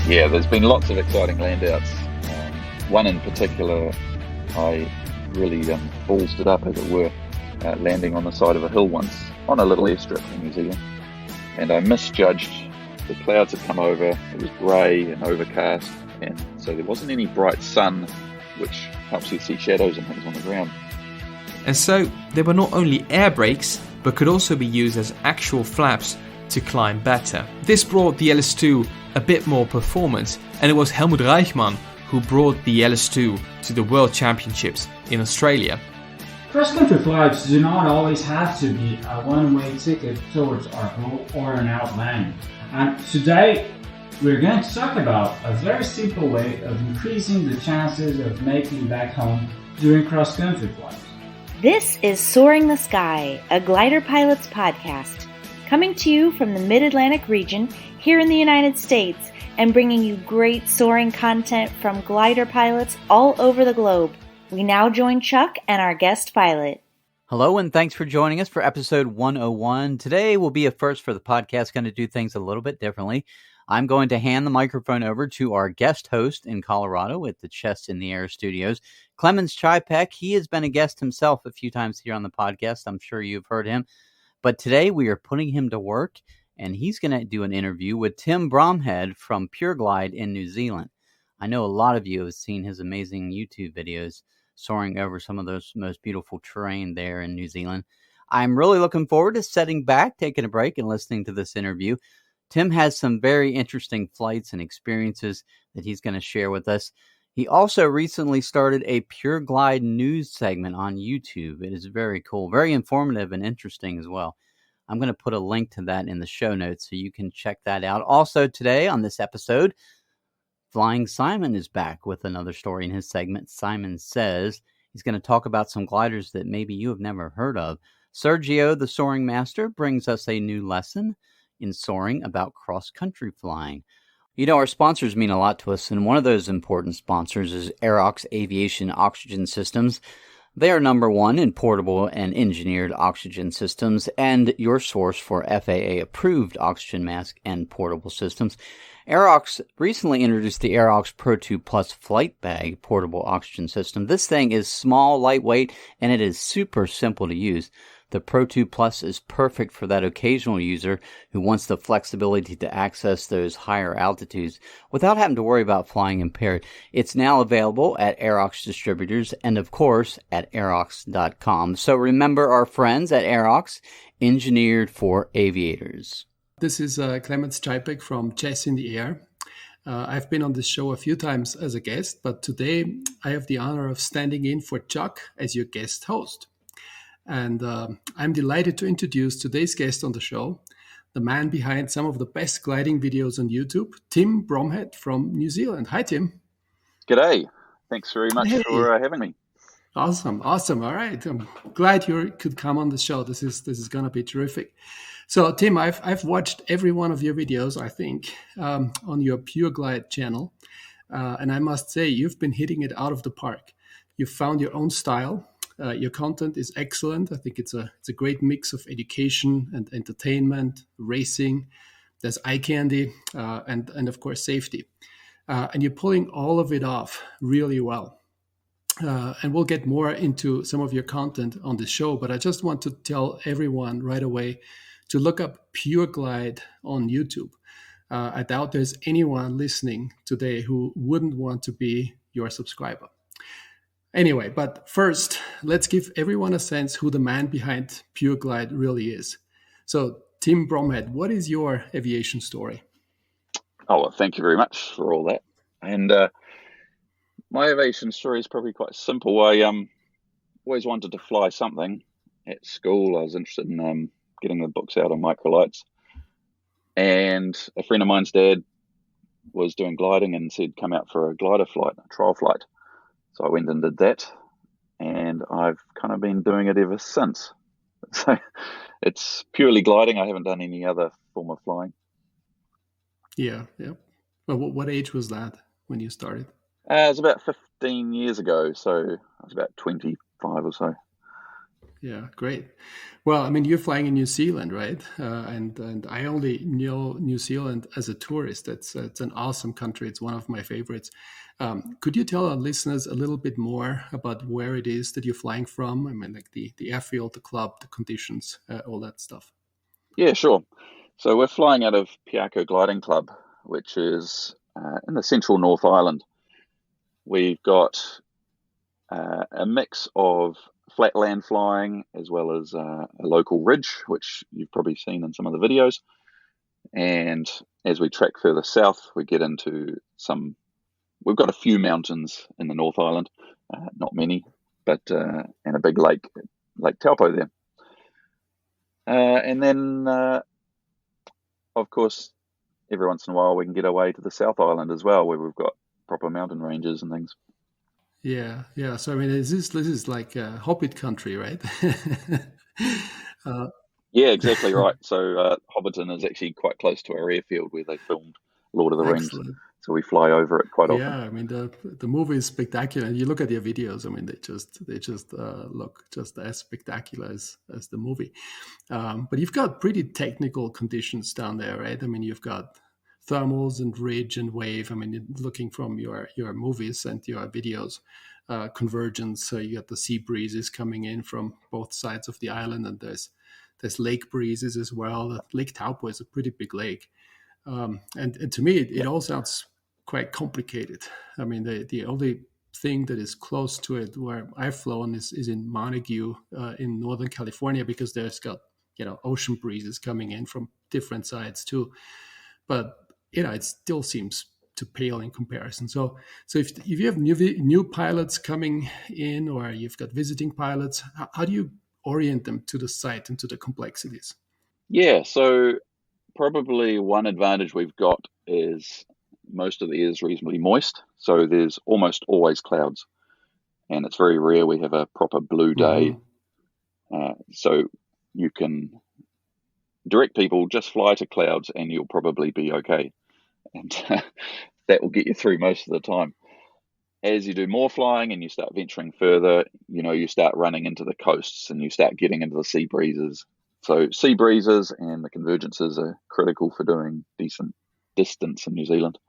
Yeah, there's been lots of exciting landouts. One in particular, I really ballsed it up, as it were, landing on the side of a hill once on a little airstrip in New Zealand. And I misjudged. The clouds had come over, it was grey and overcast, and so there wasn't any bright sun, which helps you see shadows and things on the ground. And so they were not only air brakes, but could also be used as actual flaps to climb better. This brought the LS2 a bit more performance, and it was Helmut Reichmann who brought the LS2 to the World Championships in Australia. Cross-country flights do not always have to be a one-way ticket towards our goal or an out landing. And today, we're going to talk about a very simple way of increasing the chances of making back home during cross-country flights. This is Soaring the Sky, a glider pilot's podcast, coming to you from the Mid-Atlantic region here in the United States and bringing you great soaring content from glider pilots all over the globe. We now join Chuck and our guest pilot. Hello, and thanks for joining us for episode 101. Today will be a first for the podcast, going to do things a little bit differently. I'm going to hand the microphone over to our guest host in Colorado at the Chest in the Air studios, Clemens Ceipek. He has been a guest himself a few times here on the podcast. I'm sure you've heard him. But today we are putting him to work, and he's going to do an interview with Tim Bromhead from Pure Glide in New Zealand. I know a lot of you have seen his amazing YouTube videos soaring over some of those most beautiful terrain there in New Zealand. I'm really looking forward to sitting back, taking a break, and listening to this interview. Tim has some very interesting flights and experiences that he's going to share with us. He also recently started a Pure Glide news segment on YouTube. It is very cool, very informative and interesting as well. I'm going to put a link to that in the show notes so you can check that out. Also today on this episode, Flying Simon is back with another story in his segment. Simon Says. He's going to talk about some gliders that maybe you have never heard of. Sergio The Soaring Master brings us a new lesson in soaring about cross-country flying. You know, our sponsors mean a lot to us, and one of those important sponsors is Aerox Aviation Oxygen Systems. They are number one in portable and engineered oxygen systems and your source for FAA-approved oxygen mask and portable systems. Aerox recently introduced the Aerox Pro 2 Plus Flight Bag portable oxygen system. This thing is small, lightweight, and it is super simple to use. The Pro 2 Plus is perfect for that occasional user who wants the flexibility to access those higher altitudes without having to worry about flying impaired. It's now available at Aerox distributors and, of course, at Aerox.com. So remember our friends at Aerox, engineered for aviators. This is Clemens Ceipek from Chess in the Air. I've been on this show a few times as a guest, but today I have the honor of standing in for Chuck as your guest host. And I'm delighted to introduce today's guest on the show, the man behind some of the best gliding videos on YouTube, Tim Bromhead from New Zealand. Hi, Tim. G'day. Thanks very much for having me. Awesome. All right. I'm glad you could come on the show. This is going to be terrific. So, Tim, I've watched every one of your videos, I think, on your Pure Glide channel. And I must say, you've been hitting it out of the park. You've found your own style. Your content is excellent. I think it's a great mix of education and entertainment, racing. There's eye candy and of course safety. And you're pulling all of it off really well. And we'll get more into some of your content on the show. But I just want to tell everyone right away to look up Pure Glide on YouTube. I doubt there's anyone listening today who wouldn't want to be your subscriber. Anyway, but first, let's give everyone a sense who the man behind Pure Glide really is. So, Tim Bromhead, what is your aviation story? Oh, well, thank you very much for all that. And my aviation story is probably quite simple. I always wanted to fly something. At school, I was interested in getting the books out on microlights. And a friend of mine's dad was doing gliding and said, come out for a glider flight, a trial flight. So I went and did that, and I've kind of been doing it ever since. So it's purely gliding. I haven't done any other form of flying. Yeah. Well, what age was that when you started? It was about 15 years ago, so I was about 25 or so. Yeah, great. Well, I mean, you're flying in New Zealand, right? And I only know New Zealand as a tourist. It's an awesome country. It's one of my favorites. Could you tell our listeners a little bit more about where it is that you're flying from? I mean, like the airfield, the club, the conditions, all that stuff. Yeah, sure. So we're flying out of Piako Gliding Club, which is in the central North Island. We've got a mix of flatland flying as well as a local ridge, which you've probably seen in some of the videos. And as we track further south, we get into we've got a few mountains in the North Island, not many, but and a big lake, Lake Taupo there. And then, of course, every once in a while we can get away to the South Island as well, where we've got proper mountain ranges and things. Yeah, yeah. So I mean, this is like Hobbit country, right? Yeah, exactly right. So Hobbiton is actually quite close to our airfield where they filmed Lord of the Rings. Excellent. So we fly over it quite often. Yeah, I mean the movie is spectacular. And you look at their videos. I mean, they just look just as spectacular as the movie. But you've got pretty technical conditions down there, right? I mean, you've got thermals and ridge and wave. I mean, looking from your movies and your videos, convergence. So you got the sea breezes coming in from both sides of the island, and there's lake breezes as well. Lake Taupo is a pretty big lake. And to me, it all sounds quite complicated. I mean, the only thing that is close to it where I've flown is in Montague in Northern California, because there's got, ocean breezes coming in from different sides too. But, it still seems to pale in comparison. So if you have new pilots coming in, or you've got visiting pilots, how do you orient them to the site and to the complexities? Yeah, so probably one advantage we've got is most of the air is reasonably moist, so there's almost always clouds, and it's very rare we have a proper blue day. So you can direct people, just fly to clouds and you'll probably be okay, and that will get you through most of the time. As you do more flying and you start venturing further, you start running into the coasts and you start getting into the sea breezes. So sea breezes and the convergences are critical for doing decent distance in New Zealand.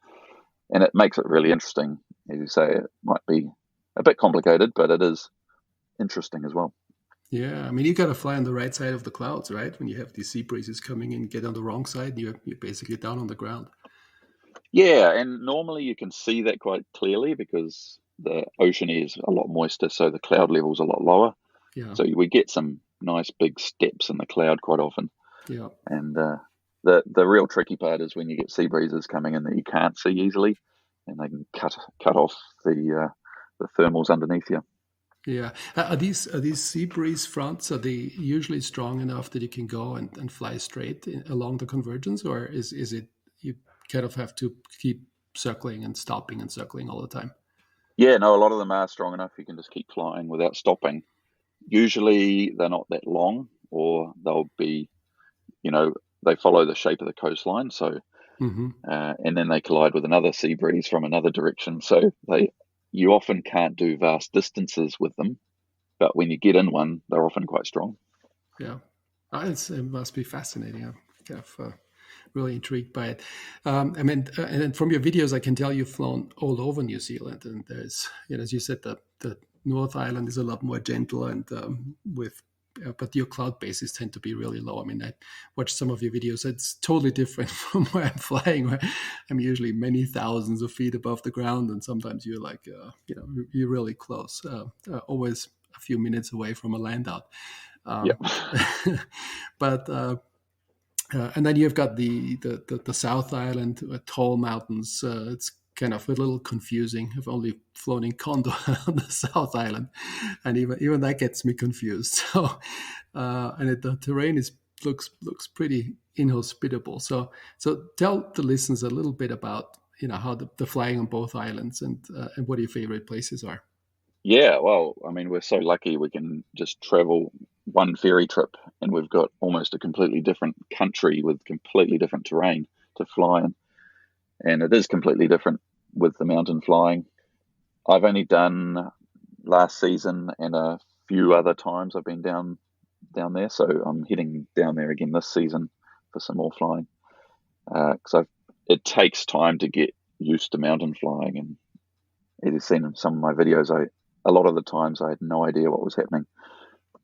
And it makes it really interesting. As you say, it might be a bit complicated, but it is interesting as well. Yeah, I mean, you got to fly on the right side of the clouds, right? When you have these sea breezes coming in, get on the wrong side, you're basically down on the ground. Yeah, and normally you can see that quite clearly because the ocean is a lot moister, so the cloud level's a lot lower. Yeah. So we get some nice big steps in the cloud quite often. Yeah. And the real tricky part is when you get sea breezes coming in that you can't see easily, and they can cut off the thermals underneath you. Yeah. Are these sea breeze fronts, are they usually strong enough that you can go and fly straight along the convergence, or is it you kind of have to keep circling and stopping and circling all the time? Yeah, no, a lot of them are strong enough. You can just keep flying without stopping. Usually they're not that long, or they'll be, they follow the shape of the coastline. So, and then they collide with another sea breeze from another direction. So you often can't do vast distances with them, but when you get in one, they're often quite strong. Yeah, it must be fascinating. I'm kind of really intrigued by it. And then from your videos, I can tell you've flown all over New Zealand, and there's, as you said, the North Island is a lot more gentle, and but your cloud bases tend to be really low. I mean, I watched some of your videos. It's totally different from where I'm flying, where I'm usually many thousands of feet above the ground, and sometimes you're like, you're really close, always a few minutes away from a land out. But and then you've got the South Island, tall mountains. It's kind of a little confusing. I've only flown in condo on the South Island, and even that gets me confused. So, and the terrain looks pretty inhospitable. So tell the listeners a little bit about how the flying on both islands and what your favorite places are. Yeah, well, I mean, we're so lucky we can just travel one ferry trip, and we've got almost a completely different country with completely different terrain to fly in. And it is completely different with the mountain flying. I've only done last season and a few other times I've been down there, so I'm heading down there again this season for some more flying. Because it takes time to get used to mountain flying, and as you've seen in some of my videos, a lot of the times I had no idea what was happening.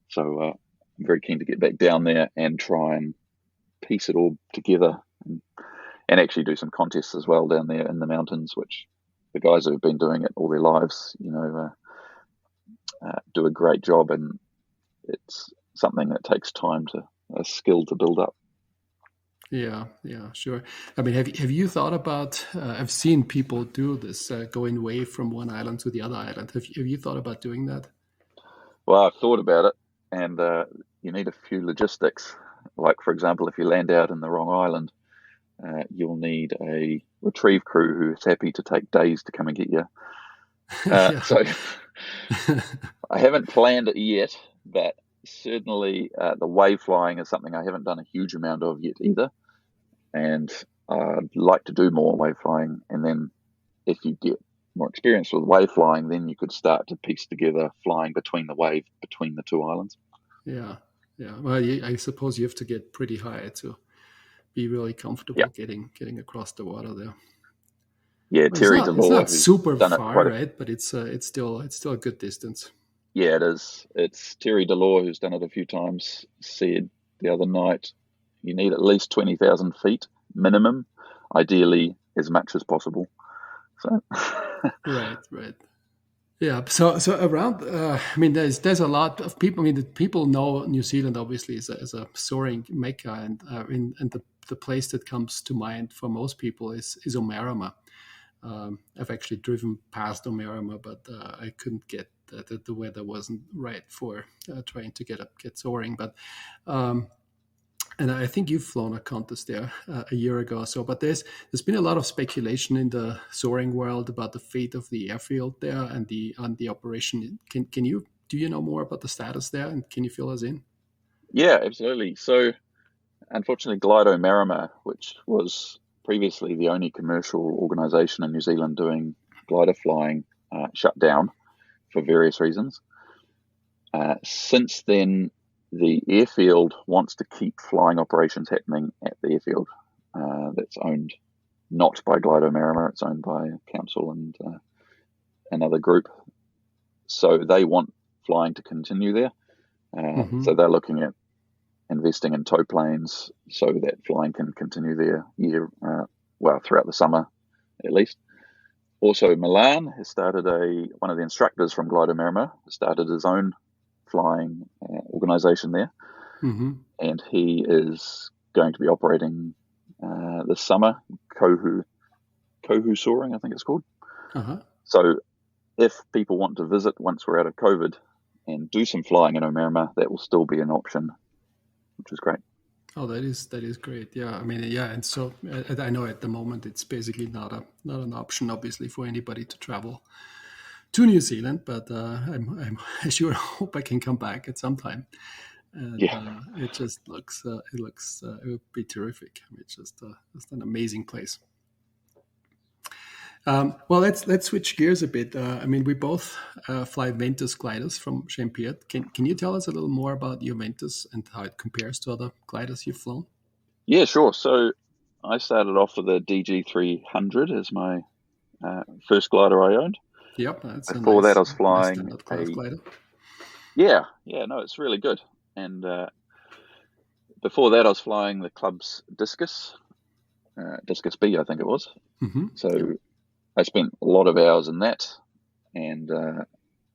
So I'm very keen to get back down there and try and piece it all together, and actually do some contests as well down there in the mountains, which the guys who have been doing it all their lives, do a great job, and it's something that takes time a skill to build up. Yeah, sure. I mean, have you thought about? I've seen people do this, going away from one island to the other island. Have you thought about doing that? Well, I've thought about it, and you need a few logistics. Like, for example, if you land out in the wrong island, you'll need a retrieve crew who's happy to take days to come and get you. So I haven't planned it yet, but certainly the wave flying is something I haven't done a huge amount of yet either, and I'd like to do more wave flying. And then if you get more experience with wave flying, then you could start to piece together flying between the two islands. Yeah. Well, I suppose you have to get pretty high to be really comfortable getting across the water there. Yeah, Terry it's DeLore, not super far, it right? But it's still a good distance. Yeah, it is. It's Terry DeLore, who's done it a few times, said the other night, you need at least 20,000 feet minimum, ideally as much as possible. So right. Yeah. So around, I mean, there's a lot of people. I mean, people know New Zealand obviously as a soaring mecca, and the place that comes to mind for most people is Omarama. I've actually driven past Omarama, but I couldn't get the weather wasn't right for trying to get soaring. But and I think you've flown a contest there a year ago or so. But there's been a lot of speculation in the soaring world about the fate of the airfield there and the operation. Do you know more about the status there, and can you fill us in? Yeah, absolutely. So unfortunately, Glido-Marama, which was previously the only commercial organisation in New Zealand doing glider flying, shut down for various reasons. Since then, the airfield wants to keep flying operations happening at the airfield. That's owned not by Glido-Marama, it's owned by a council and another group. So they want flying to continue there. So they're looking at investing in tow planes so that flying can continue there throughout the summer at least. Also, Milan has started one of the instructors from Glido-Marama has started his own flying organisation there, and he is going to be operating this summer, Kohu Soaring, I think it's called. So if people want to visit once we're out of COVID and do some flying in Omarama, that will still be an option, which is great. Oh, that is great. Yeah, I mean, yeah, and so I know at the moment it's basically not an option, obviously, for anybody to travel to New Zealand. But I sure hope I can come back at some time. And it just looks it would be terrific. I mean, it's just an amazing place. Well, let's switch gears a bit. I mean, we both fly Ventus gliders from Champier. Can you tell us a little more about your Ventus and how it compares to other gliders you've flown? Yeah, sure. So I started off with a DG300 as my first glider I owned. Yep. That's Before that, I was flying class glider. Yeah, no, it's really good. And before that, I was flying the club's Discus B, I think it was. So I spent a lot of hours in that, and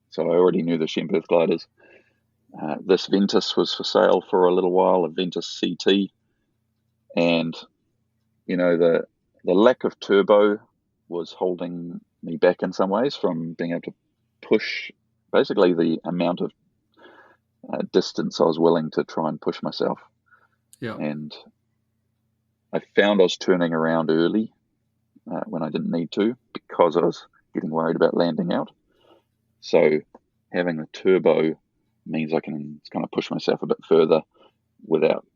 so I already knew the Champier gliders. This Ventus was for sale for a little while, a Ventus CT, and the lack of turbo was holding me back in some ways from being able to push basically the amount of distance I was willing to try and push myself. Yeah. And I found I was turning around early when I didn't need to because I was getting worried about landing out. So having the turbo means I can kind of push myself a bit further without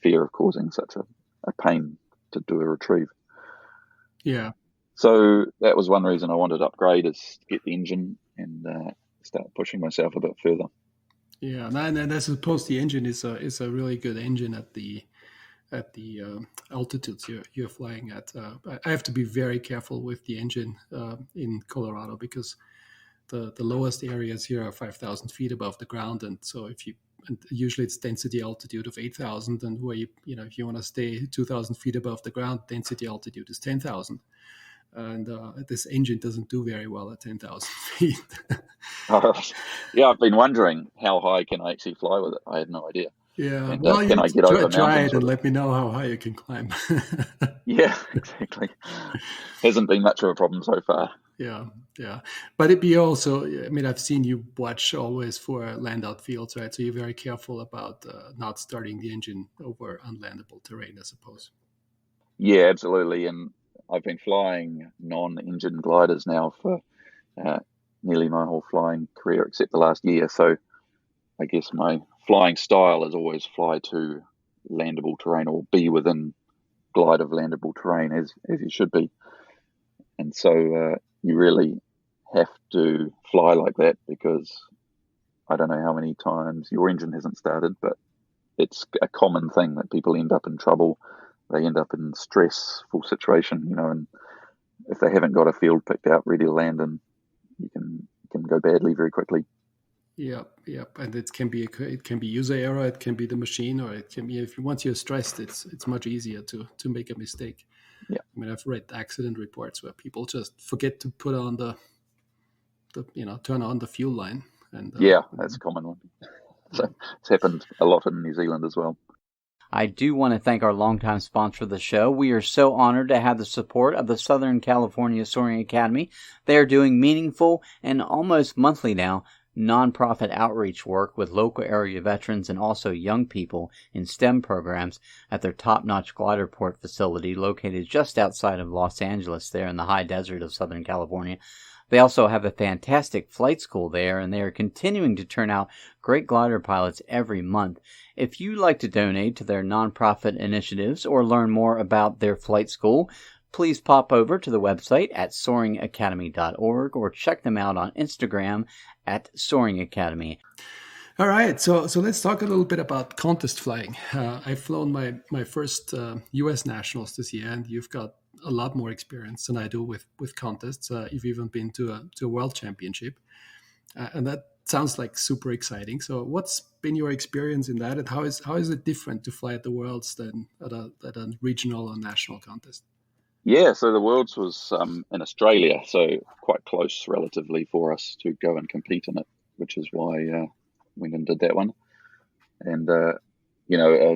fear of causing such a pain to do a retrieve. Yeah. So that was one reason I wanted to upgrade, is to get the engine and start pushing myself a bit further. Yeah, and I suppose the engine is a really good engine at the altitudes you're flying at. I have to be very careful with the engine in Colorado because the lowest areas here are 5,000 feet above the ground, and so and usually it's density altitude of 8,000, and where if you want to stay 2,000 feet above the ground, density altitude is 10,000. And this engine doesn't do very well at 10,000 feet. Yeah, I've been wondering how high can I actually fly with it. I had no idea. Yeah, and, well, can I get over try mountains it and let me know how high you can climb. Yeah, exactly. Hasn't been much of a problem so far. Yeah. But it'd be also, I've seen you watch always for land-out fields, right? So you're very careful about not starting the engine over unlandable terrain, I suppose. Yeah, absolutely. And I've been flying non-engine gliders now for nearly my whole flying career, except the last year. So I guess my flying style is always fly to landable terrain or be within glide of landable terrain as you should be. And so you really have to fly like that because I don't know how many times your engine hasn't started, but it's a common thing that people end up in trouble. They end up in stressful situation, and if they haven't got a field picked out ready to land in, you can go badly very quickly. Yeah, and it can be user error, it can be the machine, or it can be once you're stressed, it's much easier to make a mistake. Yeah, I've read accident reports where people just forget to put on the turn on the fuel line, and that's a common one. So it's happened a lot in New Zealand as well. I do want to thank our longtime sponsor of the show. We are so honored to have the support of the Southern California Soaring Academy. They are doing meaningful and almost monthly now nonprofit outreach work with local area veterans and also young people in STEM programs at their top-notch glider port facility located just outside of Los Angeles there in the high desert of Southern California. They also have a fantastic flight school there, and they are continuing to turn out great glider pilots every month. If you'd like to donate to their nonprofit initiatives or learn more about their flight school, please pop over to the website at soaringacademy.org or check them out on Instagram at Soaring Academy. All right, so let's talk a little bit about contest flying. I've flown my first U.S. nationals this year, and you've got a lot more experience than I do with contests. You've even been to a world championship, and that sounds like super exciting. So, what's been your experience in that, and how is it different to fly at the Worlds than at a regional or national contest? Yeah, so the Worlds was in Australia, so quite close relatively for us to go and compete in it, which is why I went and did that one. And,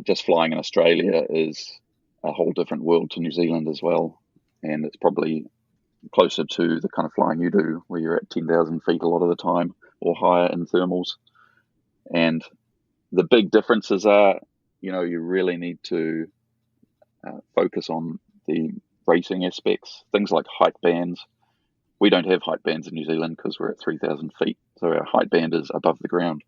just flying in Australia is a whole different world to New Zealand as well. And it's probably closer to the kind of flying you do, where you're at 10,000 feet a lot of the time or higher in thermals. And the big differences are, you really need to focus on the racing aspects, things like height bands. We don't have height bands in New Zealand because we're at 3,000 feet. So our height band is above the ground.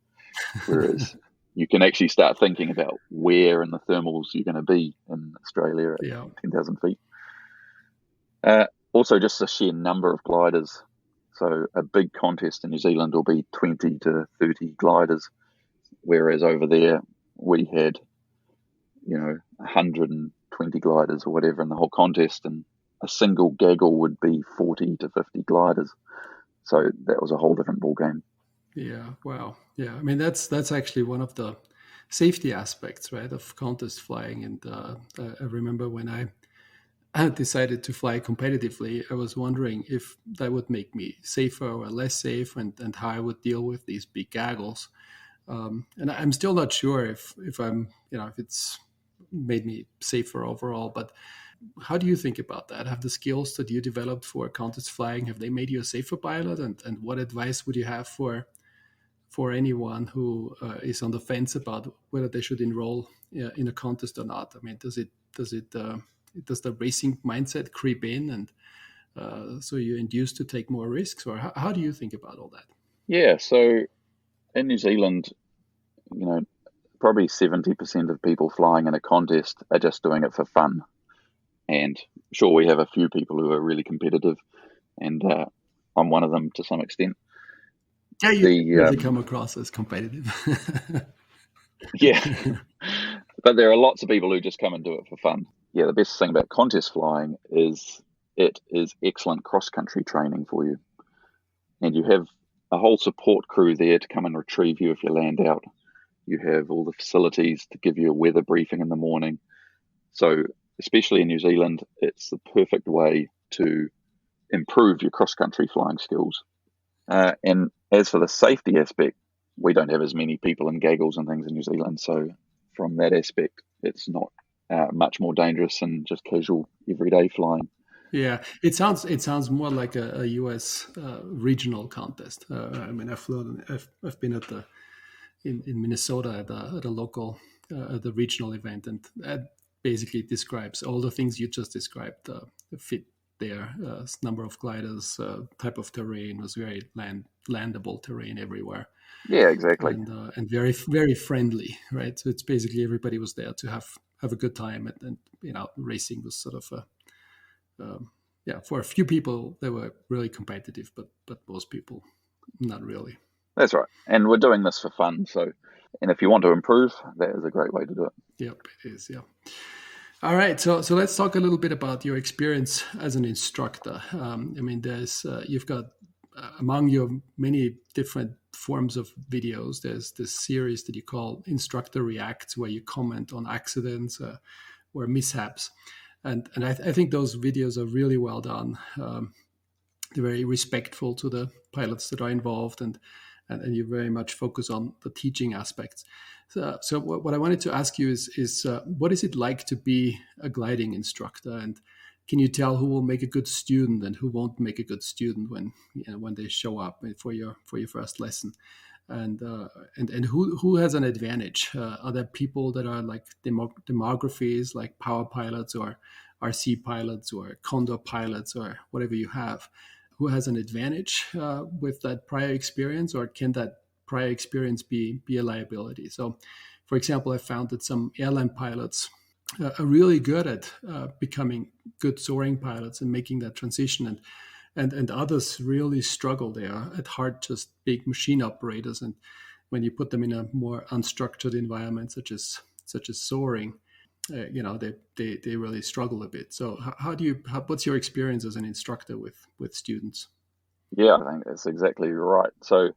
Whereas you can actually start thinking about where in the thermals you're going to be in Australia at 10,000 feet. Also, just the sheer number of gliders. So a big contest in New Zealand will be 20 to 30 gliders, whereas over there we had, 120 gliders or whatever in the whole contest, and a single gaggle would be 40 to 50 gliders. So that was a whole different ball game. Yeah, wow. Yeah, that's actually one of the safety aspects, right, of contest flying. And I remember when I decided to fly competitively, I was wondering if that would make me safer or less safe, and how I would deal with these big gaggles. And I'm still not sure if I'm, if it's made me safer overall. But how do you think about that? Have the skills that you developed for contest flying, have they made you a safer pilot? And what advice would you have for anyone who is on the fence about whether they should enroll in a contest or not? Does the racing mindset creep in, and so you're induced to take more risks, or how do you think about all that? Yeah, so in New Zealand, probably 70% of people flying in a contest are just doing it for fun. And sure, we have a few people who are really competitive, and I'm one of them to some extent. Yeah, you really come across as competitive. Yeah, but there are lots of people who just come and do it for fun. Yeah, the best thing about contest flying is it is excellent cross-country training for you. And you have a whole support crew there to come and retrieve you if you land out. You have all the facilities to give you a weather briefing in the morning. So, especially in New Zealand, it's the perfect way to improve your cross-country flying skills. And as for the safety aspect, we don't have as many people in gaggles and things in New Zealand. So from that aspect, it's not much more dangerous than just casual everyday flying. Yeah, it sounds more like a U.S. Regional contest. I mean, I've been in Minnesota at a local at the regional event, and that basically describes all the things you just described. Fit there, number of gliders, type of terrain was very landable terrain everywhere. Yeah, exactly, and very very friendly, right? So it's basically everybody was there to have a good time, and racing was sort of a for a few people they were really competitive, but most people not really. That's right. And we're doing this for fun. So, and if you want to improve, that is a great way to do it. Yep, it is. Yeah. All right. So let's talk a little bit about your experience as an instructor. I mean, there's you've got among your many different forms of videos, there's this series that you call Instructor Reacts, where you comment on accidents or mishaps. And I think those videos are really well done. They're very respectful to the pilots that are involved, and you very much focus on the teaching aspects. So what I wanted to ask you is what is it like to be a gliding instructor, and can you tell who will make a good student and who won't make a good student when they show up for your first lesson? And who has an advantage? Are there people that are like demographies, like power pilots or RC pilots or Condor pilots or whatever you have, who has an advantage with that prior experience, or can that prior experience be a liability? So, for example, I found that some airline pilots are really good at becoming good soaring pilots and making that transition, and others really struggle. They are at heart just big machine operators, and when you put them in a more unstructured environment such as soaring, they really struggle a bit. So what's your experience as an instructor with students? Yeah, I think that's exactly right. So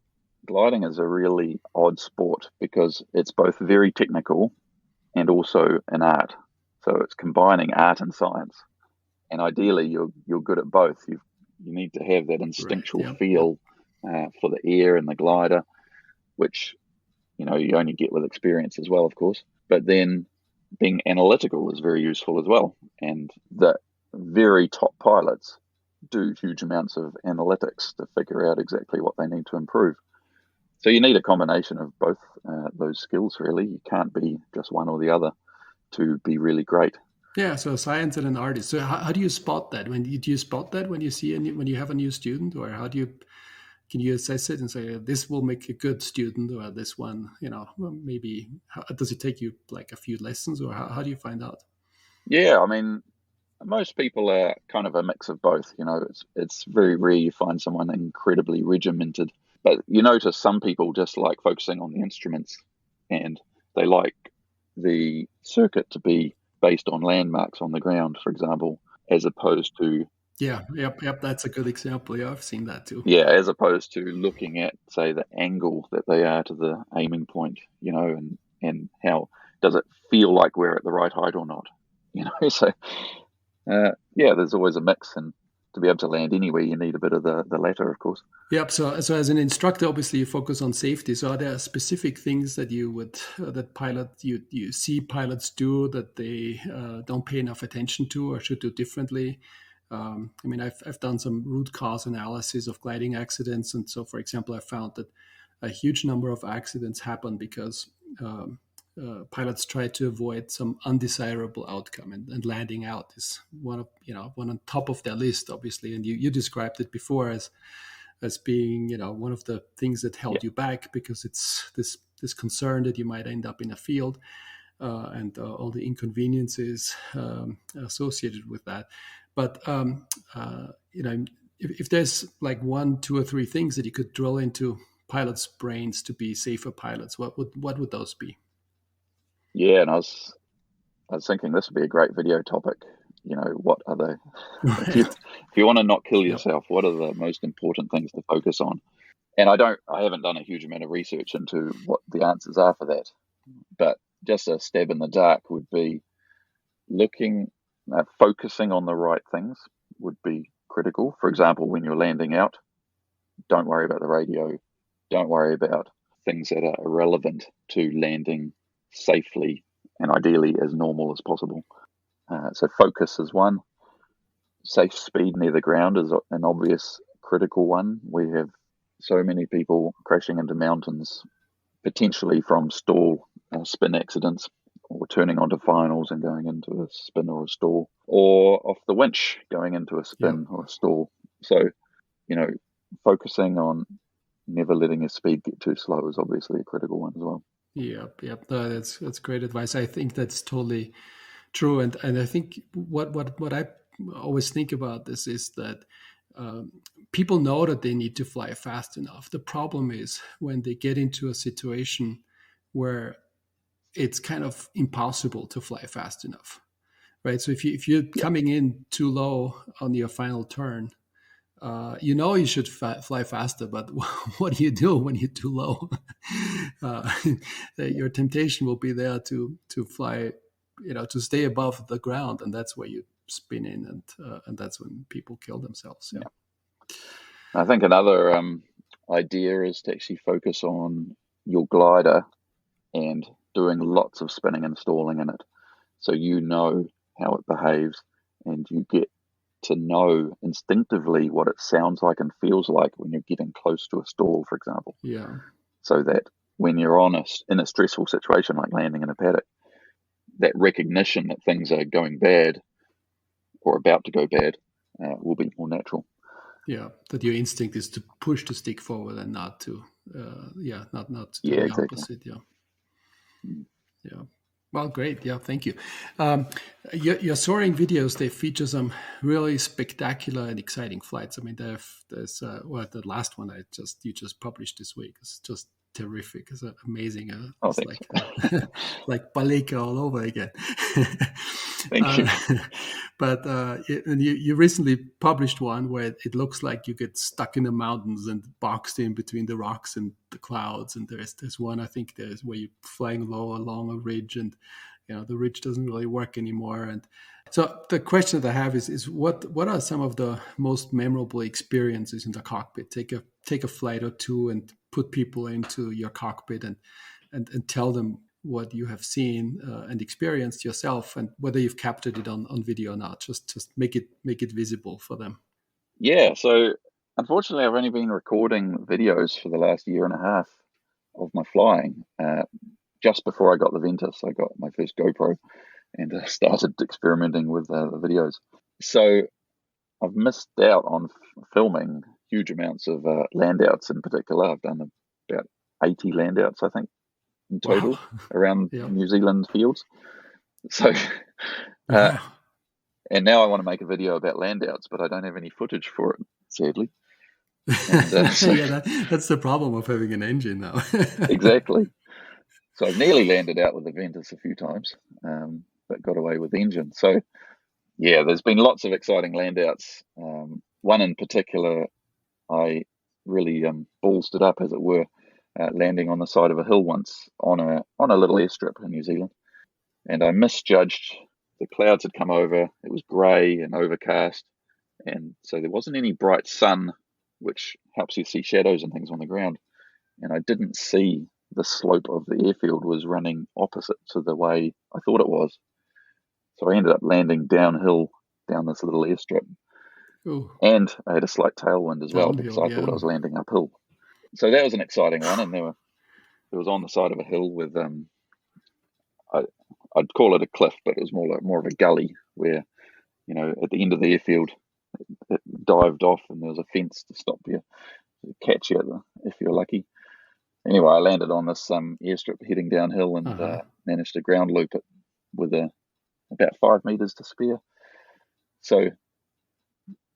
gliding is a really odd sport because it's both very technical and also an art. So it's combining art and science, and ideally you're good at both. You need to have that instinctual feel for the air and the glider, which you only get with experience as well, of course. But then being analytical is very useful as well, and the very top pilots do huge amounts of analytics to figure out exactly what they need to improve. So you need a combination of both those skills, really. You can't be just one or the other to be really great. Yeah, so science and an artist. So how do you spot that? Do you spot that when you have a new student, or can you assess it and say this will make a good student, or this one, maybe? Does it take you like a few lessons, or how do you find out? Yeah, I mean, most people are kind of a mix of both. It's very rare you find someone incredibly regimented, but you notice some people just like focusing on the instruments, and they like the circuit to be based on landmarks on the ground, for example, as opposed to Yep. That's a good example. Yeah, I've seen that too. Yeah, as opposed to looking at, say, the angle that they are to the aiming point, and how does it feel like we're at the right height or not, So, there's always a mix, and to be able to land anywhere, you need a bit of the latter, of course. Yep. So as an instructor, obviously you focus on safety. So are there specific things that you see pilots do that they don't pay enough attention to or should do differently? I mean, I've done some root cause analysis of gliding accidents, and so, for example, I found that a huge number of accidents happen because pilots try to avoid some undesirable outcome, and landing out is one on top of their list, obviously. And you described it before as being one of the things that held you back, because it's this concern that you might end up in a field and all the inconveniences associated with that. But if there's like 1, 2, or 3 things that you could drill into pilots' brains to be safer pilots, what would those be? Yeah, and I was thinking this would be a great video topic. What are the if you want to not kill yourself, what are the most important things to focus on? And I haven't done a huge amount of research into what the answers are for that, but just a stab in the dark would be focusing on the right things would be critical. For example, when you're landing out, don't worry about the radio. Don't worry about things that are irrelevant to landing safely and ideally as normal as possible. So focus is one. Safe speed near the ground is an obvious critical one. We have so many people crashing into mountains, potentially from stall spin accidents, or turning onto finals and going into a spin or a stall, or off the winch going into a spin or a stall. So, focusing on never letting your speed get too slow is obviously a critical one as well. Yep. No, that's great advice. I think that's totally true. And I think what I always think about this is that people know that they need to fly fast enough. The problem is when they get into a situation where it's kind of impossible to fly fast enough, right? So if you're coming in too low on your final turn, you should fly faster, but what do you do when you're too low? Your temptation will be there to fly, to stay above the ground, and that's where you spin in, and that's when people kill themselves. Yeah. I think another idea is to actually focus on your glider and doing lots of spinning and stalling in it, so you know how it behaves, and you get to know instinctively what it sounds like and feels like when you're getting close to a stall, for example. Yeah. So that when you're in a stressful situation like landing in a paddock, that recognition that things are going bad or about to go bad will be more natural. Yeah, that your instinct is to push the stick forward and not to, not to do the exactly. opposite. Yeah. Well, great. Yeah, thank you. Your soaring videos, they feature some really spectacular and exciting flights. I mean, there's the last one you just published this week. It's just terrific. It's amazing. It's like Baleka all over again. Thank you. But you recently published one where it looks like you get stuck in the mountains and boxed in between the rocks and the clouds. And there's one, I think there's where you're flying low along a ridge, and the ridge doesn't really work anymore. And so the question that I have is what are some of the most memorable experiences in the cockpit? Take a flight or two and put people into your cockpit and tell them what you have seen and experienced yourself, and whether you've captured it on video or not. Just make it visible for them. Yeah. So unfortunately, I've only been recording videos for the last year and a half of my flying. Just before I got the Ventus, I got my first GoPro and started experimenting with the videos. So I've missed out on filming huge amounts of landouts in particular. I've done about 80 landouts, I think, in total around New Zealand fields. So, and now I want to make a video about landouts, but I don't have any footage for it, sadly. And, that's the problem of having an engine now. Exactly. So I've nearly landed out with the Ventus a few times, but got away with the engine. So yeah, there's been lots of exciting landouts. One in particular, I really ballsed it up, as it were, landing on the side of a hill once on a little airstrip in New Zealand. And I misjudged. The clouds had come over. It was grey and overcast. And so there wasn't any bright sun, which helps you see shadows and things on the ground. And I didn't see the slope of the airfield was running opposite to the way I thought it was. So I ended up landing downhill down this little airstrip. Ooh. And I had a slight tailwind as well, because I thought I was landing uphill. So that was an exciting one. And it was on the side of a hill with, I'd call it a cliff, but it was more of a gully where, at the end of the airfield, it dived off and there was a fence to stop you, to catch you if you're lucky. Anyway, I landed on this airstrip heading downhill and managed to ground loop it with about 5 meters to spare. So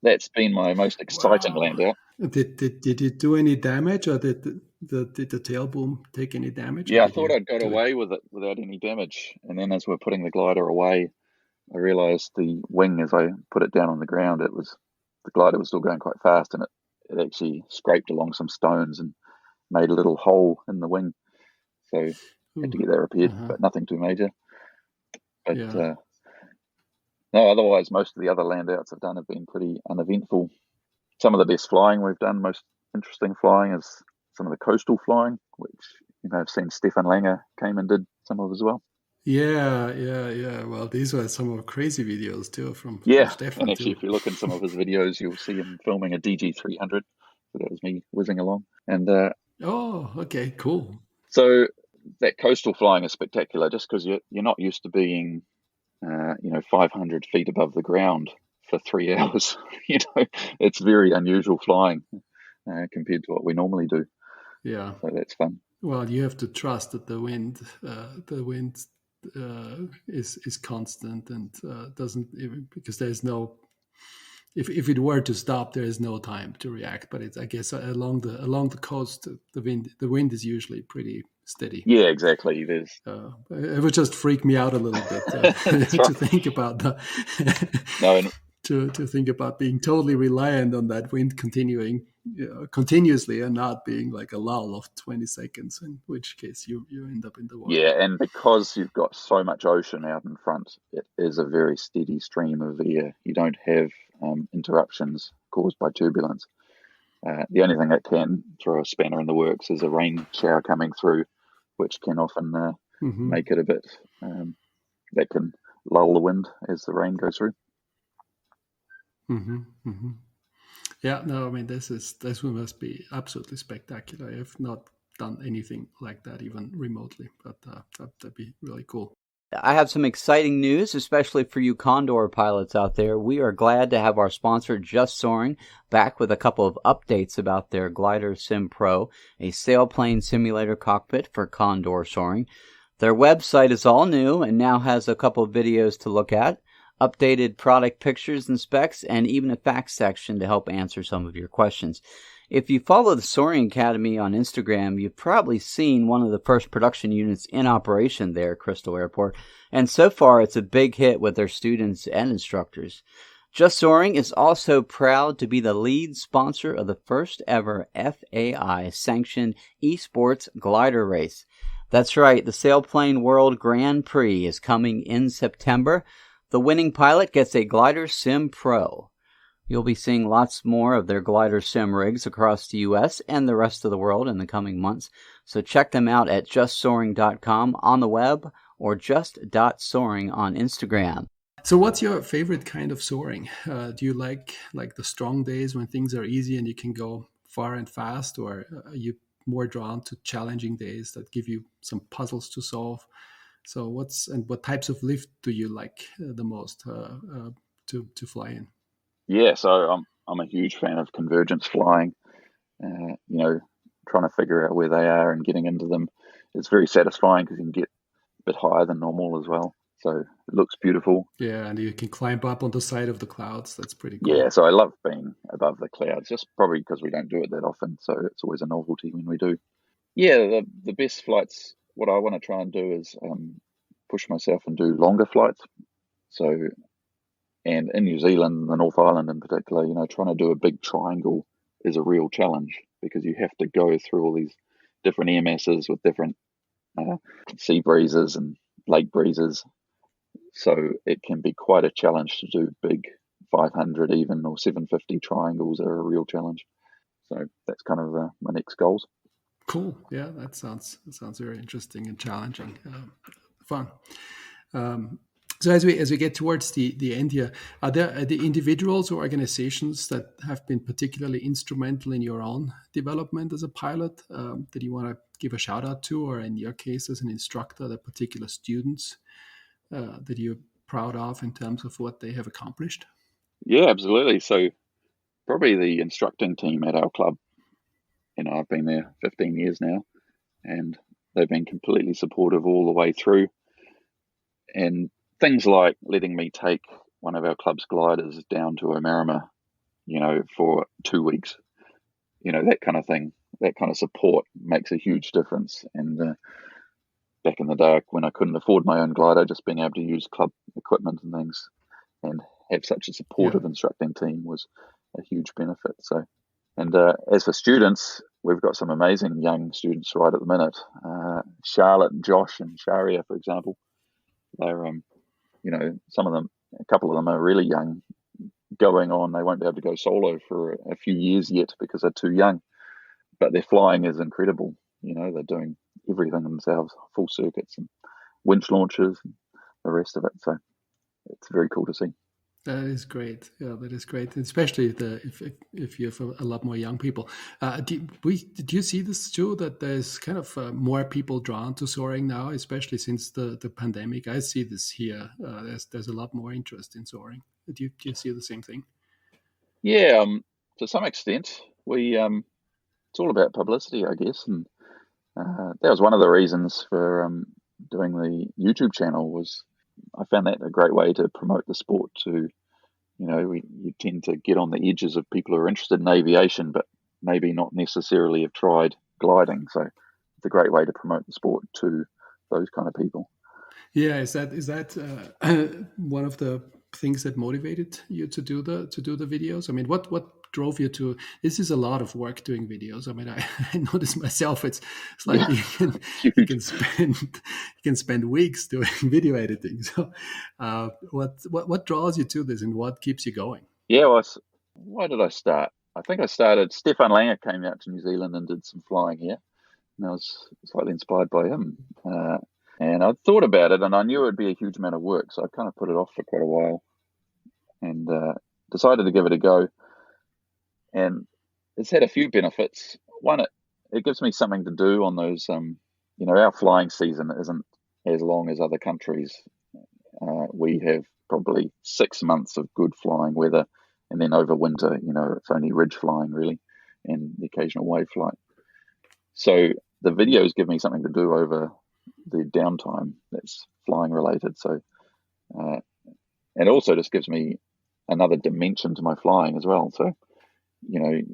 that's been my most exciting land out. Did you do any damage, or did did the tail boom take any damage? Or Yeah, I did thought you I'd got do it? away with it without any damage. And then as we're putting the glider away, I realized the wing, as I put it down on the ground, the glider was still going quite fast, and it actually scraped along some stones and made a little hole in the wing. So had to Ooh, get that repaired, uh-huh. but nothing too major. But Yeah. no, otherwise, most of the other land outs I've done have been pretty uneventful. Some of the best flying we've done, most interesting flying, is some of the coastal flying, which I've seen Stefan Langer came and did some of as well. Yeah. Well, these were some of crazy videos too from Yeah, and Stefan actually, too. if you look in some of his videos, you'll see him filming a DG300. So that was me whizzing along. And Oh, okay, cool. so that coastal flying is spectacular just because you're not used to being, 500 feet above the ground for 3 hours. It's very unusual flying compared to what we normally do. Yeah. So that's fun. Well, you have to trust that the wind is constant and doesn't even, because there's no, if it were to stop, there is no time to react. But it's, I guess, along the coast, the wind is usually pretty steady. Yeah, exactly. There's It would just freak me out a little bit that's to right. think about No, and to think about being totally reliant on that wind continuing continuously and not being like a lull of 20 seconds, in which case you end up in the water. yeah, and because you've got so much ocean out in front, it is a very steady stream of air. You don't have interruptions caused by turbulence. The only thing that can throw a spanner in the works is a rain shower coming through, which can often make it a bit, that can lull the wind as the rain goes through. Yeah, no, I mean, this one must be absolutely spectacular. I have not done anything like that even remotely, but that'd be really cool. I have some exciting news, especially for you Condor pilots out there. We are glad to have our sponsor, Just Soaring, back with a couple of updates about their Glider Sim Pro, a sailplane simulator cockpit for Condor soaring. Their website is all new and now has a couple of videos to look at, updated product pictures and specs, and even a facts section to help answer some of your questions. If you follow the Soaring Academy on Instagram, you've probably seen one of the first production units in operation there at Crystal Airport, and so far it's a big hit with their students and instructors. Just Soaring is also proud to be the lead sponsor of the first ever FAI-sanctioned esports glider race. That's right, the Sailplane World Grand Prix is coming in September. The winning pilot gets a Glider Sim Pro. You'll be seeing lots more of their glider sim rigs across the U.S. and the rest of the world in the coming months. So check them out at justsoaring.com on the web or just.soaring on Instagram. So what's your favorite kind of soaring? Do you like the strong days when things are easy and you can go far and fast, or are you more drawn to challenging days that give you some puzzles to solve? So what types of lift do you like the most to fly in? Yeah, so I'm a huge fan of convergence flying. Trying to figure out where they are and getting into them. It's very satisfying because you can get a bit higher than normal as well. So it looks beautiful. Yeah, and you can climb up on the side of the clouds. That's pretty cool. Yeah, so I love being above the clouds, just probably because we don't do it that often. So it's always a novelty when we do. Yeah, the best flights, what I want to try and do is push myself and do longer flights. So, and in New Zealand, the North Island in particular, trying to do a big triangle is a real challenge because you have to go through all these different air masses with different sea breezes and lake breezes. So it can be quite a challenge to do big 500 even or 750 triangles are a real challenge. So that's kind of my next goals. Cool. Yeah, that sounds very interesting and challenging. Fun. So as we get towards the end here, are there the individuals or organizations that have been particularly instrumental in your own development as a pilot that you want to give a shout out to, or in your case as an instructor, the particular students that you're proud of in terms of what they have accomplished? Yeah, absolutely. So probably the instructing team at our club. I've been there 15 years now, and they've been completely supportive all the way through. And things like letting me take one of our club's gliders down to Omarama, for 2 weeks, that kind of thing. that kind of support makes a huge difference. And back in the day when I couldn't afford my own glider, just being able to use club equipment and things and have such a supportive instructing team was a huge benefit. So, and as for students, we've got some amazing young students right at the minute. Charlotte and Josh and Sharia, for example, they're some of them, a couple of them are really young, going on. They won't be able to go solo for a few years yet because they're too young, but their flying is incredible. They're doing everything themselves, full circuits and winch launches and the rest of it. So it's very cool to see. That is great. Yeah, that is great, especially if you have a lot more young people. Did you see this too? That there's kind of more people drawn to soaring now, especially since the pandemic. I see this here. There's a lot more interest in soaring. Do you see the same thing? Yeah, to some extent, it's all about publicity, I guess, and that was one of the reasons for doing the YouTube channel. Was I found that a great way to promote the sport to, you tend to get on the edges of people who are interested in aviation, but maybe not necessarily have tried gliding. So it's a great way to promote the sport to those kind of people. Yeah, is that one of the things that motivated you to do the videos? I mean, what drove you to? This is a lot of work doing videos. I mean, I noticed myself. It's like you can spend weeks doing video editing. So, what draws you to this, and what keeps you going? Yeah, well, why did I start? I think I started. Stefan Langer came out to New Zealand and did some flying here, and I was slightly inspired by him. And I thought about it, and I knew it would be a huge amount of work, so I kind of put it off for quite a while, and decided to give it a go. And it's had a few benefits. One, it gives me something to do on those. Our flying season isn't as long as other countries. We have probably 6 months of good flying weather, and then over winter, it's only ridge flying really, and the occasional wave flight. So the videos give me something to do over the downtime that's flying related. So, and also just gives me another dimension to my flying as well. So, you've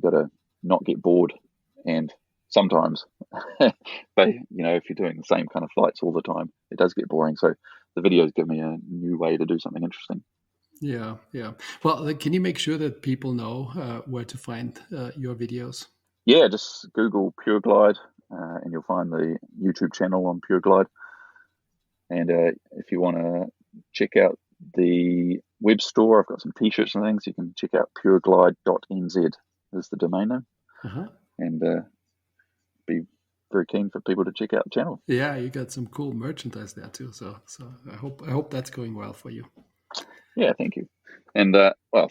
got to not get bored, and sometimes, but if you're doing the same kind of flights all the time, it does get boring. So the videos give me a new way to do something interesting. Yeah. Well, can you make sure that people know where to find your videos? Yeah, just Google Pure Glide, and you'll find the YouTube channel on Pure Glide. And if you want to check out the web store, I've got some t-shirts and things. You can check out pureglide.nz is the domain name. And be very keen for people to check out the channel. Yeah, you got some cool merchandise there too. So I hope that's going well for you. Yeah, thank you. And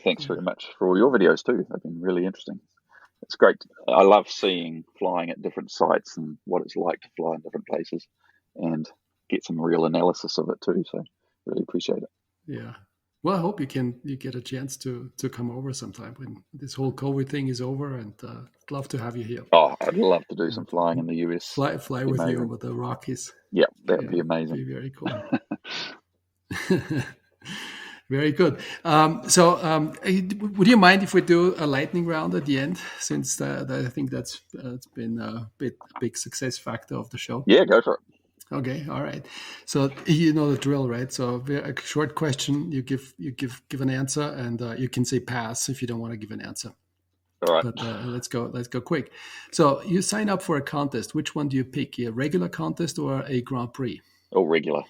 thanks very much for all your videos too. They've been really interesting. It's great. I love seeing flying at different sites and what it's like to fly in different places, and get some real analysis of it too. So really appreciate it. Yeah. Well, I hope you get a chance to come over sometime when this whole COVID thing is over, and I'd love to have you here. Oh, I'd love to do some flying in the US. Fly with you over the Rockies. Yeah, that would be amazing. Be very cool. Very good. Would you mind if we do a lightning round at the end, since I think that's been a big success factor of the show? Yeah, go for it. Okay, all right. So you know the drill, right? So a short question, you give an answer, and you can say pass if you don't want to give an answer. All right. But let's go quick. So you sign up for a contest. Which one do you pick? A regular contest or a Grand Prix? Oh, regular.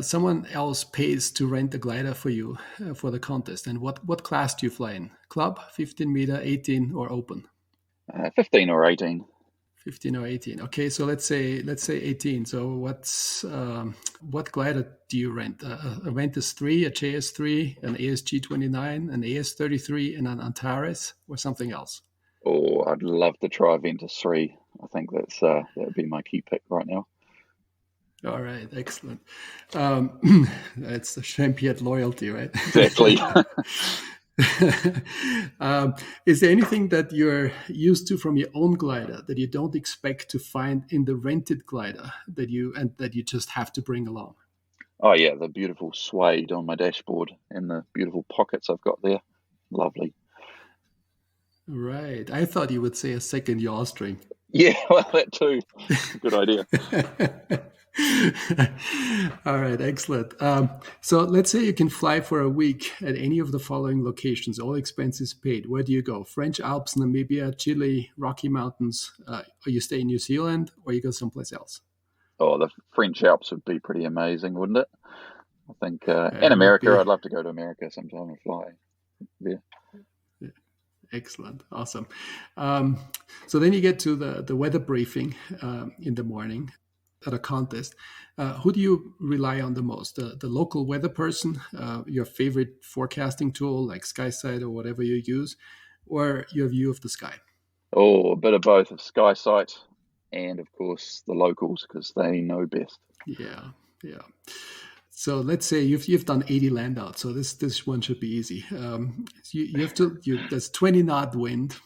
Someone else pays to rent a glider for you for the contest. And what class do you fly in? Club, 15 meter, 18, or open? 15 or 18. 15 or 18. Okay, so let's say 18. So what glider do you rent? A Ventus 3, a JS3, an ASG 29, an AS 33, and an Antares, or something else? Oh, I'd love to try Ventus 3. I think that would be my key pick right now. All right, excellent. That's the champion loyalty, right? Exactly. Is there anything that you're used to from your own glider that you don't expect to find in the rented glider that you just have to bring along? Oh yeah, the beautiful suede on my dashboard and the beautiful pockets I've got there. Lovely. Right. I thought you would say a second yaw string. Yeah, well, that too. Good idea. All right, excellent. So let's say you can fly for a week at any of the following locations, all expenses paid. Where do you go? French Alps, Namibia, Chile, Rocky Mountains, or you stay in New Zealand, or you go someplace else? Oh, the French Alps would be pretty amazing, wouldn't it? I think, It in would America, be. I'd love to go to America sometime and fly there. Excellent. Awesome. So then you get to the weather briefing in the morning at a contest. Who do you rely on the most? The local weather person, your favorite forecasting tool like SkySight or whatever you use, or your view of the sky? Oh, a bit of both, of SkySight and, of course, the locals, because they know best. Yeah. So let's say you've done 80 land out. So this one should be easy. There's 20 knot wind,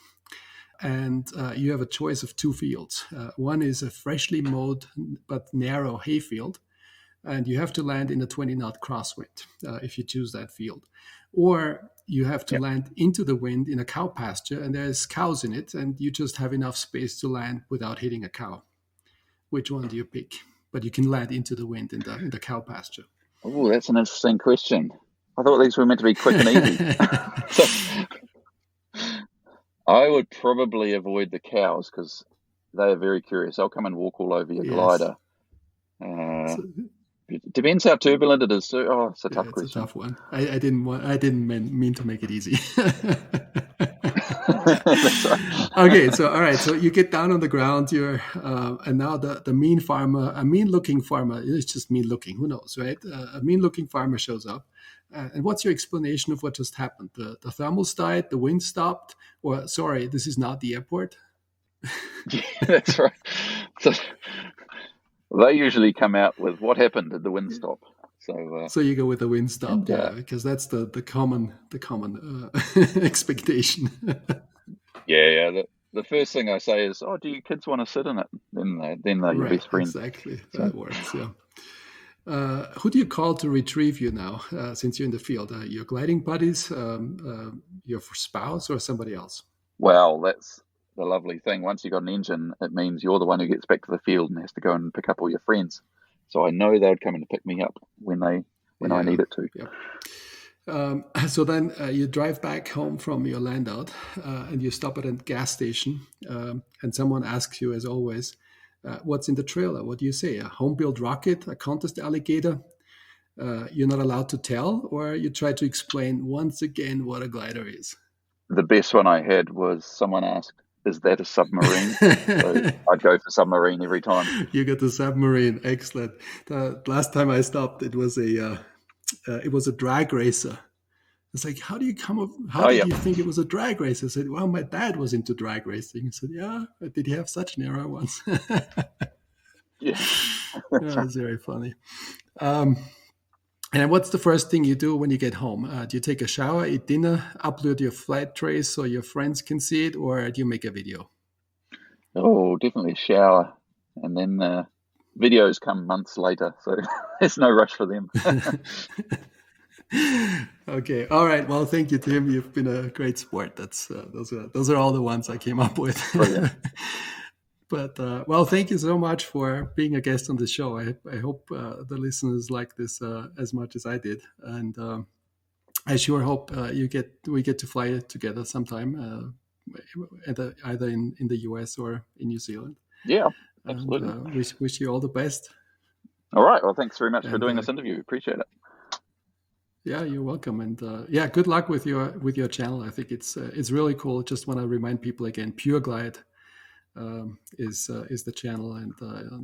and you have a choice of two fields. One is a freshly mowed but narrow hayfield, and you have to land in a 20 knot crosswind if you choose that field. Or you have to land into the wind in a cow pasture, and there's cows in it, and you just have enough space to land without hitting a cow. Which one do you pick? But you can land into the wind in the cow pasture. Oh, that's an interesting question. I thought these were meant to be quick and easy. So, I would probably avoid the cows because they are very curious. They'll come and walk all over your glider. It depends how turbulent it is. Oh, it's a tough question. It's a tough one. I didn't mean to make it easy. That's right. Okay, so all right, so you get down on the ground. And now the mean farmer, a mean-looking farmer, it's just mean-looking. Who knows, right? A mean-looking farmer shows up, and what's your explanation of what just happened? The thermals died, the wind stopped, or sorry, this is not the airport. Yeah, that's right. So they usually come out with what happened. Did the wind stop? So you go with the wind stop, because that's the common expectation. Yeah. The first thing I say is, "Oh, do you kids want to sit in it?" Then they're your best friends. Exactly, that works. Yeah. Who do you call to retrieve you now? Since you're in the field, your gliding buddies, your spouse, or somebody else? Well, that's the lovely thing. Once you've got an engine, it means you're the one who gets back to the field and has to go and pick up all your friends. So I know they would come in to pick me up when I need it to. Yeah. So then you drive back home from your land out and you stop at a gas station and someone asks you, as always, what's in the trailer? What do you say? A home-built rocket, a contest alligator? You're not allowed to tell, or you try to explain once again what a glider is? The best one I had was someone asked, "Is that a submarine?" So I'd go for submarine every time. You got the submarine. Excellent. The last time I stopped, it was a drag racer. It's like, how do you come up? How did you think it was a drag racer? I said, well, my dad was into drag racing. He said, yeah, did he have such narrow ones? Yeah, that's very funny. And what's the first thing you do when you get home? Do you take a shower, eat dinner, upload your flight trace so your friends can see it, or do you make a video? Oh, definitely shower. And then videos come months later, so there's no rush for them. Okay. All right. Well, thank you, Tim. You've been a great sport. That's those are all the ones I came up with. But well, thank you so much for being a guest on the show. I hope the listeners like this as much as I did, and I sure hope we get to fly together sometime, either in the US or in New Zealand. Yeah, absolutely. And, wish you all the best. All right. Well, thanks very much for doing this interview. Appreciate it. Yeah, you're welcome, and good luck with your channel. I think it's really cool. Just want to remind people again, Pure Glide is the channel, and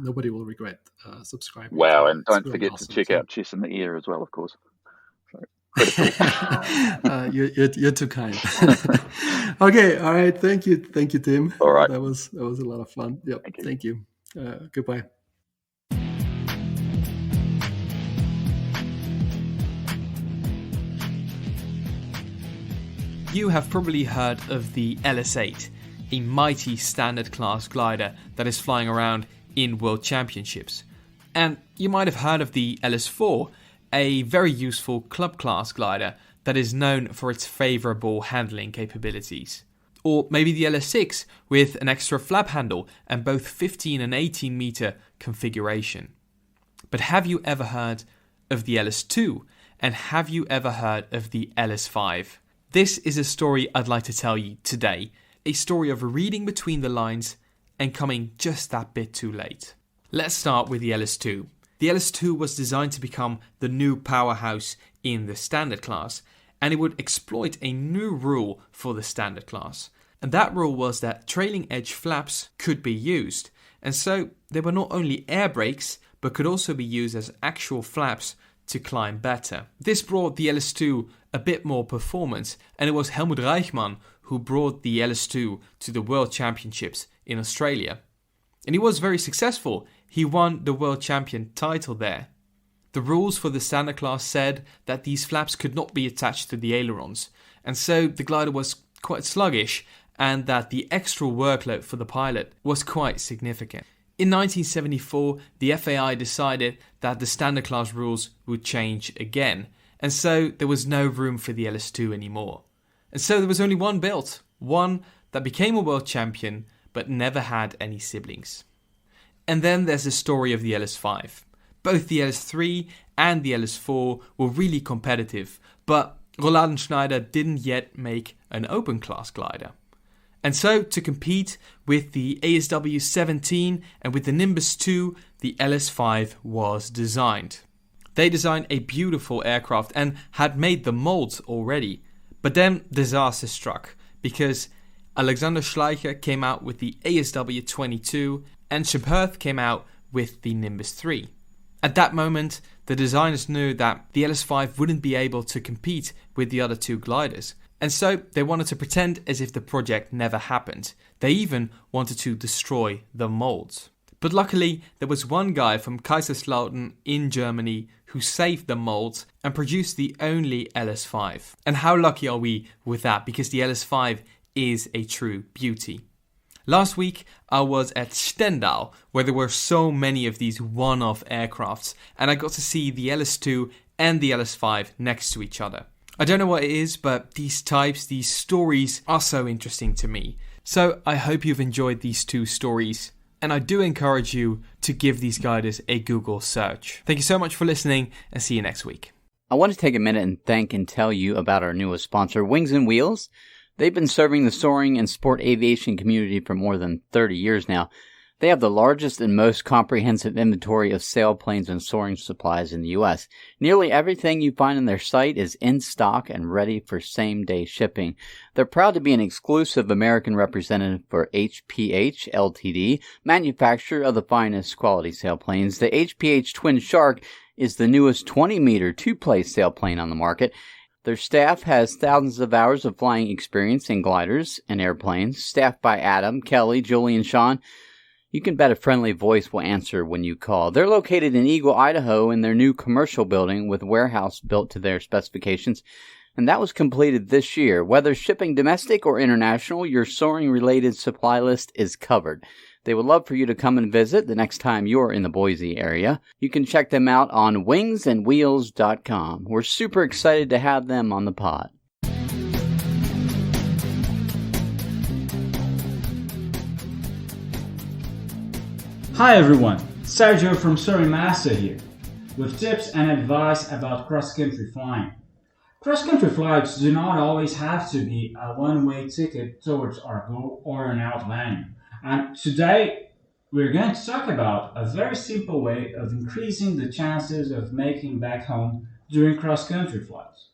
nobody will regret subscribing. Wow, and don't forget to check out Chess in the Air as well, of course. So, you're too kind. Okay, all right. Thank you, Tim. All right, that was a lot of fun. Yep. Thank you. Goodbye. You have probably heard of the LS8, a mighty standard class glider that is flying around in World Championships. And you might have heard of the LS4, a very useful club class glider that is known for its favourable handling capabilities. Or maybe the LS6 with an extra flap handle and both 15 and 18 meter configuration. But have you ever heard of the LS2? And have you ever heard of the LS5? This is a story I'd like to tell you today. A story of reading between the lines and coming just that bit too late. Let's start with the LS2. The LS2 was designed to become the new powerhouse in the standard class, and it would exploit a new rule for the standard class. And that rule was that trailing edge flaps could be used, and so they were not only air brakes, but could also be used as actual flaps to climb better. This brought the LS2 a bit more performance, and it was Helmut Reichmann who brought the LS2 to the World Championships in Australia. And he was very successful. He won the World Champion title there. The rules for the standard class said that these flaps could not be attached to the ailerons, and so the glider was quite sluggish, and that the extra workload for the pilot was quite significant. In 1974, the FAI decided that the standard class rules would change again, and so there was no room for the LS2 anymore. And so there was only one built, one that became a world champion but never had any siblings. And then there's the story of the LS5. Both the LS3 and the LS4 were really competitive, but Roland Schneider didn't yet make an open class glider. And so, to compete with the ASW 17 and with the Nimbus 2, the LS5 was designed. They designed a beautiful aircraft and had made the molds already. But then disaster struck, because Alexander Schleicher came out with the ASW 22 and Schemperth came out with the Nimbus 3. At that moment, the designers knew that the LS5 wouldn't be able to compete with the other two gliders. And so they wanted to pretend as if the project never happened. They even wanted to destroy the molds. But luckily, there was one guy from Kaiserslautern in Germany who saved the molds and produced the only LS5. And how lucky are we with that, because the LS5 is a true beauty. Last week, I was at Stendal, where there were so many of these one-off aircrafts, and I got to see the LS2 and the LS5 next to each other. I don't know what it is, but these types, these stories are so interesting to me. So I hope you've enjoyed these two stories, and I do encourage you to give these gliders a Google search. Thank you so much for listening, and see you next week. I want to take a minute and thank and tell you about our newest sponsor, Wings and Wheels. They've been serving the soaring and sport aviation community for more than 30 years now. They have the largest and most comprehensive inventory of sailplanes and soaring supplies in the U.S. Nearly everything you find on their site is in stock and ready for same-day shipping. They're proud to be an exclusive American representative for HPH Ltd., manufacturer of the finest quality sailplanes. The HPH Twin Shark is the newest 20-meter two-place sailplane on the market. Their staff has thousands of hours of flying experience in gliders and airplanes, staffed by Adam, Kelly, Julie, and Sean. You can bet a friendly voice will answer when you call. They're located in Eagle, Idaho, in their new commercial building with a warehouse built to their specifications, and that was completed this year. Whether shipping domestic or international, your soaring-related supply list is covered. They would love for you to come and visit the next time you're in the Boise area. You can check them out on wingsandwheels.com. We're super excited to have them on the pod. Hi everyone, Sergio from Soaring Master here, with tips and advice about cross-country flying. Cross-country flights do not always have to be a one-way ticket towards our goal or an out landing. And today, we're going to talk about a very simple way of increasing the chances of making back home during cross-country flights.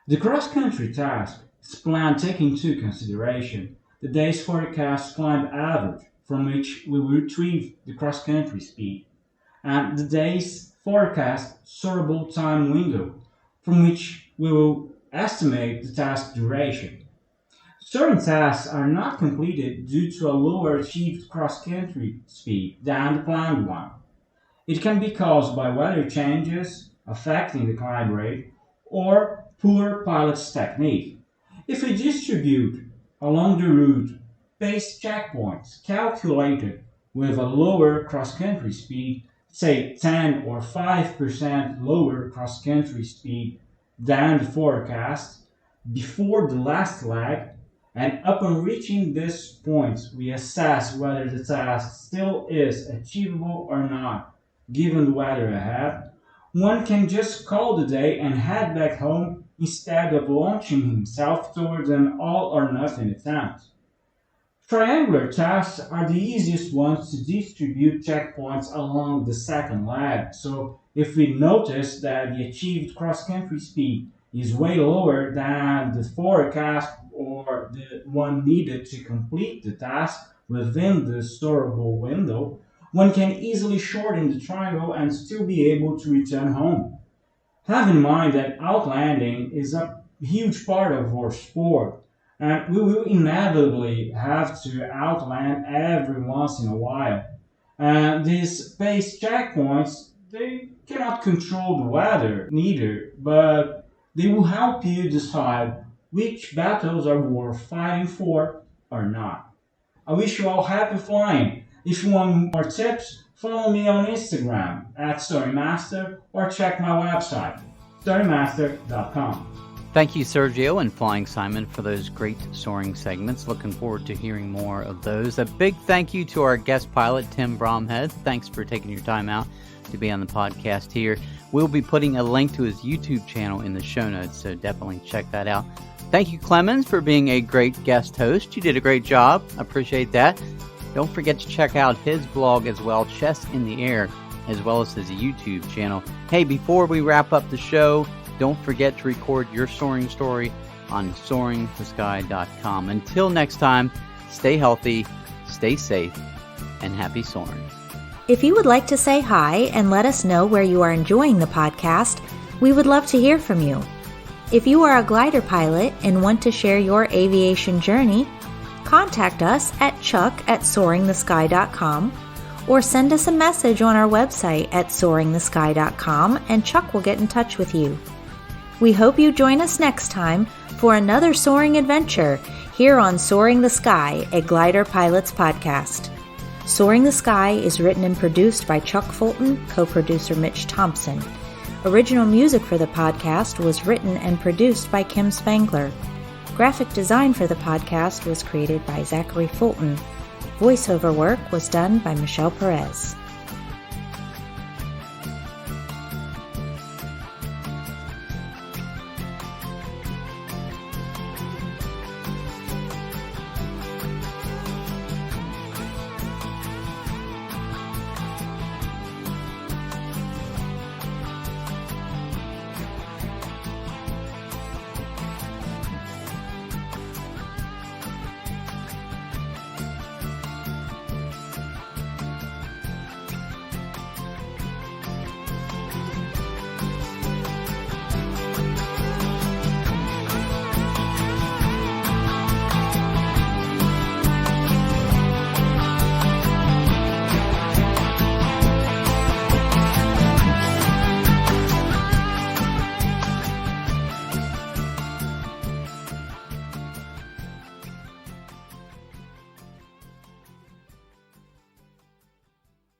The cross-country task is planned taking into consideration the day's forecast climb average, from which we will retrieve the cross-country speed, and the day's forecast soarable time window, from which we will estimate the task duration. Certain tasks are not completed due to a lower achieved cross-country speed than the planned one. It can be caused by weather changes affecting the climb rate or poor pilot's technique. If we distribute along the route base checkpoints calculated with a lower cross-country speed, say 10 or 5% lower cross-country speed than the forecast, before the last leg, And upon reaching this point, we assess whether the task still is achievable or not, given the weather ahead. One can just call the day and head back home instead of launching himself towards an all-or-nothing attempt. Triangular tasks are the easiest ones to distribute checkpoints along the second leg, so if we notice that the achieved cross-country speed is way lower than the forecast or the one needed to complete the task within the storable window, one can easily shorten the triangle and still be able to return home. Have in mind that outlanding is a huge part of our sport, and we will inevitably have to outland every once in a while. And these space checkpoints, they cannot control the weather, neither, but they will help you decide which battles are worth fighting for or not. I wish you all happy flying. If you want more tips, follow me on Instagram at StoryMaster or check my website, StoryMaster.com. Thank you, Sergio and Flying Simon, for those great soaring segments. Looking forward to hearing more of those. A big thank you to our guest pilot, Tim Bromhead. Thanks for taking your time out to be on the podcast here. We'll be putting a link to his YouTube channel in the show notes, so definitely check that out. Thank you, Clemens, for being a great guest host. You did a great job. Appreciate that. Don't forget to check out his blog as well, Chess in the Air, as well as his YouTube channel. Hey, before we wrap up the show, don't forget to record your soaring story on soaringthesky.com. Until next time, stay healthy, stay safe, and happy soaring. If you would like to say hi and let us know where you are enjoying the podcast, we would love to hear from you. If you are a glider pilot and want to share your aviation journey, contact us at chuck@soaringthesky.com or send us a message on our website at soaringthesky.com and Chuck will get in touch with you. We hope you join us next time for another soaring adventure here on Soaring the Sky, a Glider Pilots podcast. Soaring the Sky is written and produced by Chuck Fulton, co-producer Mitch Thompson. Original music for the podcast was written and produced by Kim Spangler. Graphic design for the podcast was created by Zachary Fulton. Voiceover work was done by Michelle Perez.